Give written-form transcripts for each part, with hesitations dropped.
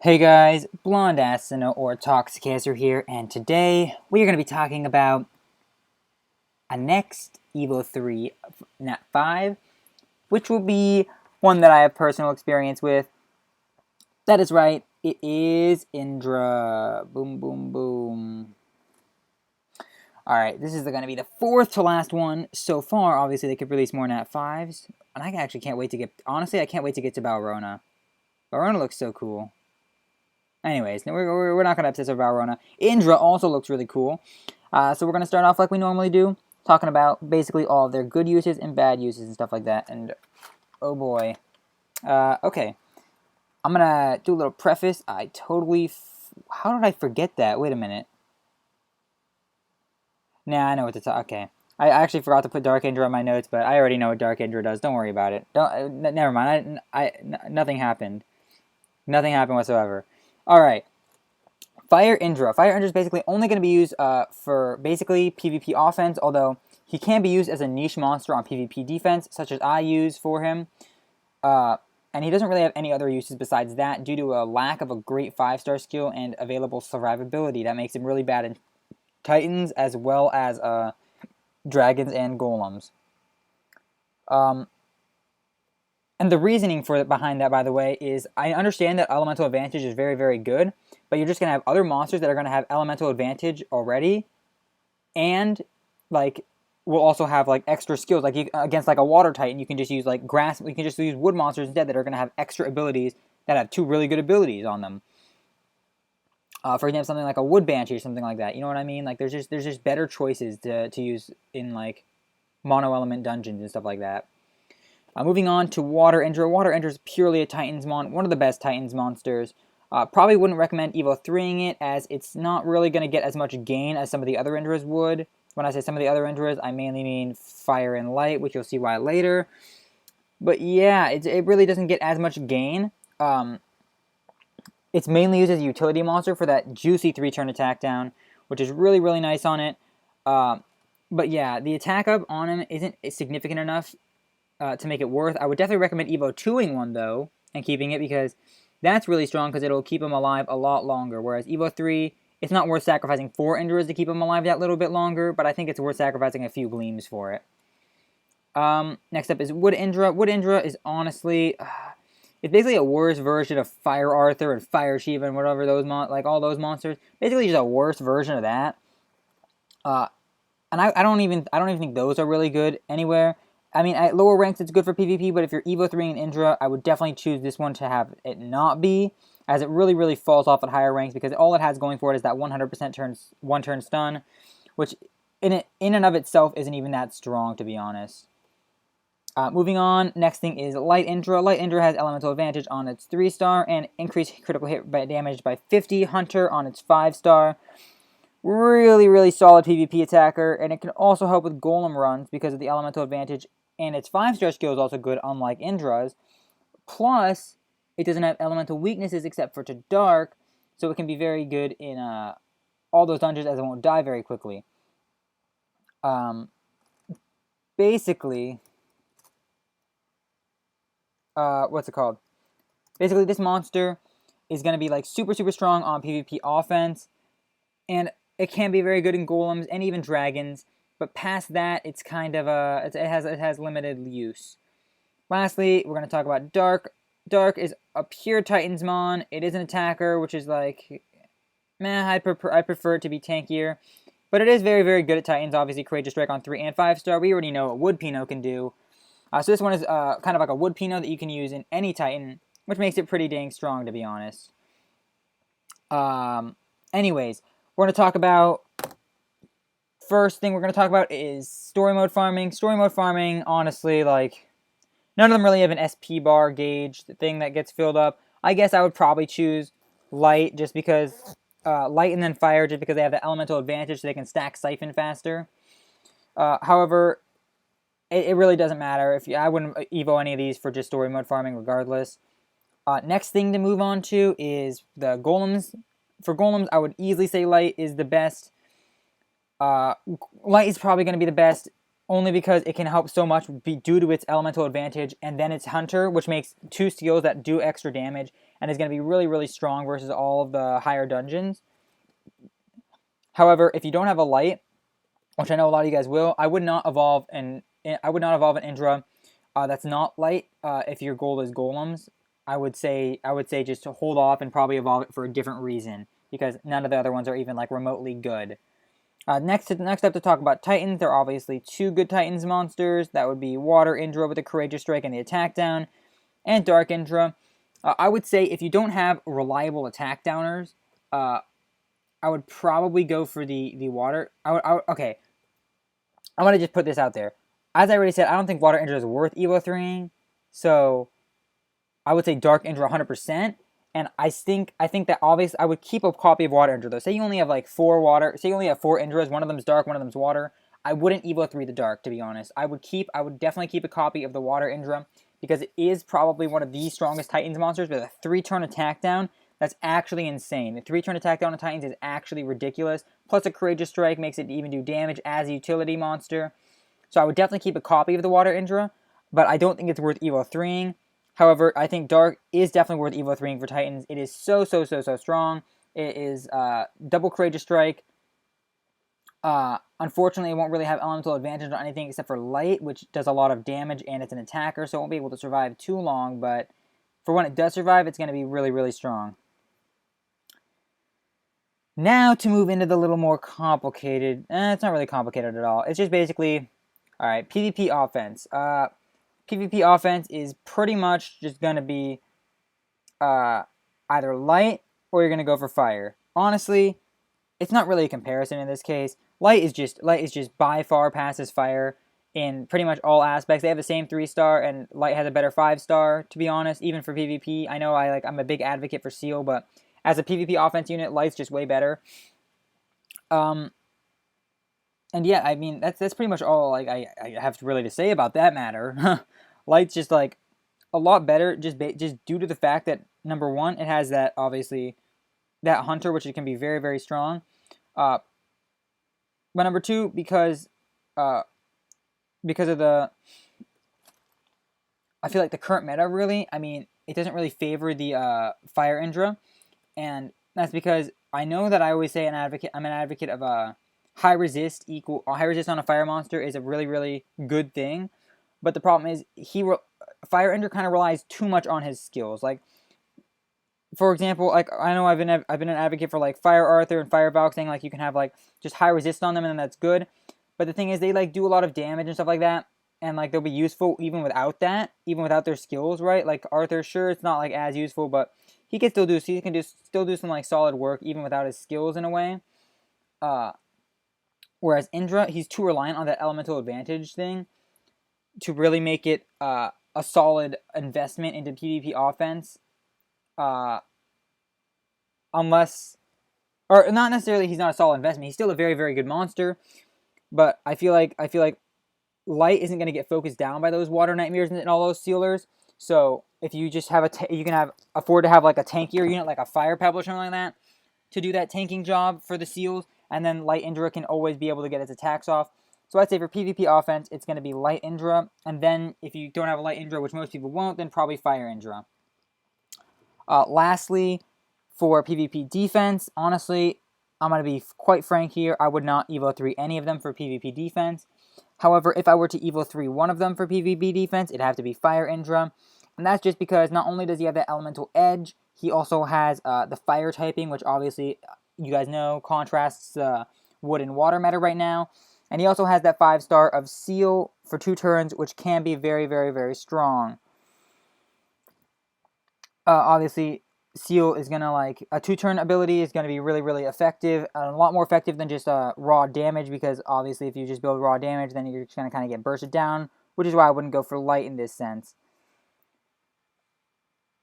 Hey guys, Blonde Asino or Toxicaster here, and today we are going to be talking about a next Evo 3 Nat 5, which will be one that I have personal experience with. That is right, it is Indra. Boom, boom, boom. Alright, this is going to be the fourth to last one so far. Obviously, they could release more Nat 5s, and I actually can't wait to get, honestly, I can't wait to get to Balrona. Balrona looks so cool. Anyways, we're not going to obsess over Valrona. Indra also looks really cool. So we're going to start off like we normally do, talking about basically all of their good uses and bad uses and stuff like that. And, oh boy. Okay. I'm going to do a little preface. How did I forget that? Wait a minute. Nah, I know what to talk. Okay. I actually forgot to put Dark Indra on my notes, but I already know what Dark Indra does. Don't worry about it. Never mind. Nothing happened. Nothing happened whatsoever. Alright. Fire Indra. Fire Indra is basically only going to be used for basically PvP offense, although he can be used as a niche monster on PvP defense, such as I use for him. And he doesn't really have any other uses besides that due to a lack of a great 5-star skill and available survivability. That makes him really bad in Titans as well as Dragons and Golems. And the reasoning behind that, by the way, is I understand that Elemental Advantage is very, very good, but you're just going to have other monsters that are going to have Elemental Advantage already, and, like, will also have, like, extra skills. Like, against, like, a Water Titan, you can just use, like, grass, you can just use wood monsters instead that are going to have extra abilities that have two really good abilities on them. For example, something like a Wood Banshee or something like that. You know what I mean? Like, there's just better choices to use in, like, mono-element dungeons and stuff like that. Moving on to Water Indra. Water Indra is purely a Titans one of the best Titans monsters. Probably wouldn't recommend Evo 3ing it, as it's not really going to get as much gain as some of the other Indras would. When I say some of the other Indras, I mainly mean Fire and Light, which you'll see why later. But yeah, it really doesn't get as much gain. It's mainly used as a utility monster for that juicy 3-turn attack down, which is really, really nice on it. But yeah, the attack up on him isn't significant enough to make it worth. I would definitely recommend Evo 2ing one, though, and keeping it, because that's really strong, because it'll keep him alive a lot longer. Whereas Evo 3, it's not worth sacrificing 4 Indras to keep him alive that little bit longer, but I think it's worth sacrificing a few Gleams for it. Next up is Wood Indra. Wood Indra is honestly, it's basically a worse version of Fire Arthur and Fire Shiva and whatever those like all those monsters. Basically, just a worse version of that. And I don't even think those are really good anywhere. I mean, at lower ranks, it's good for PvP, but if you're Evo 3 and Indra, I would definitely choose this one to have it not be, as it really, really falls off at higher ranks, because all it has going for it is that 100% one-turn stun, which in and of itself isn't even that strong, to be honest. Moving on, next thing is Light Indra. Light Indra has Elemental Advantage on its 3-star, and increased critical hit damage by 50 Hunter on its 5-star. Really, really solid PvP attacker, and it can also help with Golem runs because of the Elemental Advantage, and its 5-star skill is also good, unlike Indra's. Plus, it doesn't have elemental weaknesses except for to Dark, so it can be very good in all those dungeons, as it won't die very quickly. Basically, what's it called? Basically, this monster is going to be like super, super strong on PvP offense, and it can be very good in Golems and even Dragons. But past that, it's kind of it has limited use. Lastly, we're going to talk about Dark. Dark is a pure Titans mon. It is an attacker, which is like, meh, I prefer it to be tankier. But it is very, very good at Titans. Obviously, Courageous Strike on 3 and 5-star. We already know what Wood Pino can do. So this one is kind of like a Wood Pino that you can use in any Titan, which makes it pretty dang strong, to be honest. Anyways, we're going to talk about... First thing we're going to talk about is story mode farming. Story mode farming, honestly, like, none of them really have an SP bar gauge thing that gets filled up. I guess I would probably choose Light, just because, Light and then Fire, just because they have the elemental advantage, so they can stack Siphon faster. However, it really doesn't matter. I wouldn't Evo any of these for just story mode farming regardless. Next thing to move on to is the Golems. For Golems, I would easily say Light is the best. Light is probably going to be the best, only because it can help so much due to its elemental advantage, and then its Hunter, which makes 2 skills that do extra damage, and is going to be really, really strong versus all of the higher dungeons. However, if you don't have a light, which I know a lot of you guys will, I would not evolve an Indra that's not light. If your goal is golems, I would say just to hold off and probably evolve it for a different reason, because none of the other ones are even like remotely good. Next up to talk about Titans, there are obviously two good Titans monsters. That would be Water Indra with the Courageous Strike and the attack down, and Dark Indra. I would say if you don't have reliable attack downers, I would probably go for the Water. Okay, I want to just put this out there. As I already said, I don't think Water Indra is worth Evo 3ing, so I would say Dark Indra 100%. And I think that obviously I would keep a copy of Water Indra though. Say you only have like 4 water. Say you only have 4 Indras. One of them's dark. One of them's water. I wouldn't Evo 3 the dark, to be honest. I would definitely keep a copy of the Water Indra, because it is probably one of the strongest Titans monsters with a 3-turn attack down. That's actually insane. The 3-turn attack down on Titans is actually ridiculous. Plus a Courageous Strike makes it even do damage as a utility monster. So I would definitely keep a copy of the Water Indra, but I don't think it's worth Evo 3ing. However, I think Dark is definitely worth Evo 3ing for Titans. It is so strong. It is double Courageous Strike. Unfortunately, it won't really have elemental advantage on anything except for Light, which does a lot of damage, and it's an attacker, so it won't be able to survive too long, but for when it does survive, it's going to be really, really strong. Now to move into the little more complicated, it's not really complicated at all. It's just basically, alright, PvP offense. PvP offense is pretty much just going to be either light or you're going to go for fire. Honestly, it's not really a comparison in this case. Light is just by far passes fire in pretty much all aspects. They have the same 3-star, and light has a better 5-star, to be honest, even for PvP. I know I'm a big advocate for Seal, but as a PvP offense unit, light's just way better. And yeah, I mean that's pretty much all I have really to say about that matter. Light's just like a lot better, just due to the fact that number one, it has that obviously that hunter, which it can be very, very strong. But number two, because of the, I feel like the current meta really, I mean, it doesn't really favor the Fire Indra, and that's because I know that I always say I'm an advocate of high resist on a fire monster is a really, really good thing. But the problem is Fire Indra kind of relies too much on his skills. Like, for example, like I know I've been an advocate for like Fire Arthur and Fire Valk, saying like you can have like just high resist on them and then that's good. But the thing is, they like do a lot of damage and stuff like that, and like they'll be useful even without that, even without their skills, right? Like Arthur, sure, it's not like as useful, but he can still do some like solid work even without his skills in a way. Whereas Indra, he's too reliant on that elemental advantage thing to really make it a solid investment into PvP offense. Unless, or not necessarily, he's not a solid investment. He's still a very, very good monster, but I feel like light isn't going to get focused down by those water nightmares and all those sealers. So if you just have you can afford to have like a tankier unit, like a fire pebble or something like that, to do that tanking job for the seals, and then light Indra can always be able to get its attacks off. So I'd say for PvP offense, it's going to be light Indra, and then if you don't have a light Indra, which most people won't, then probably fire Indra. Lastly, for PvP defense, honestly, I'm going to be quite frank here. I would not Evo 3 any of them for PvP defense. However, if I were to Evo 3 one of them for PvP defense, it'd have to be Fire Indra. And that's just because not only does he have that elemental edge, he also has the fire typing, which obviously, you guys know, contrasts wood and water meta right now. And he also has that 5-star of Seal for 2 turns, which can be very, very, very strong. Obviously, Seal is going to, like, a 2-turn ability is going to be really, really effective. A lot more effective than just raw damage, because obviously if you just build raw damage, then you're just going to kind of get bursted down, which is why I wouldn't go for light in this sense.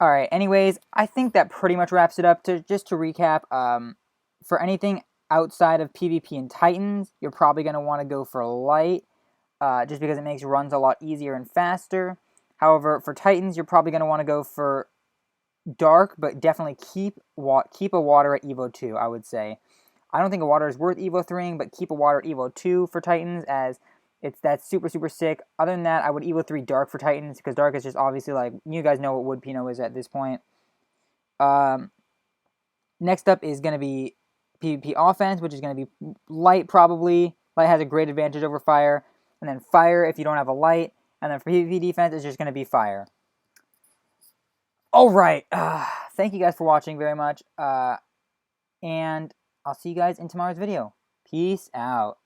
Alright, anyways, I think that pretty much wraps it up. Just to recap, for anything outside of PvP and Titans, you're probably going to want to go for light, just because it makes runs a lot easier and faster. However, for Titans, you're probably going to want to go for dark, but definitely keep a water at Evo 2, I would say. I don't think a water is worth Evo 3ing, but keep a water at Evo 2 for Titans, as that's super, super sick. Other than that, I would Evo 3 dark for Titans, because dark is just obviously, like, you guys know what Wood Pino is at this point. Next up is going to be PvP offense, which is going to be light probably. Light has a great advantage over fire. And then fire if you don't have a light. And then for PvP defense, it's just going to be fire. All right. Thank you guys for watching very much. And I'll see you guys in tomorrow's video. Peace out.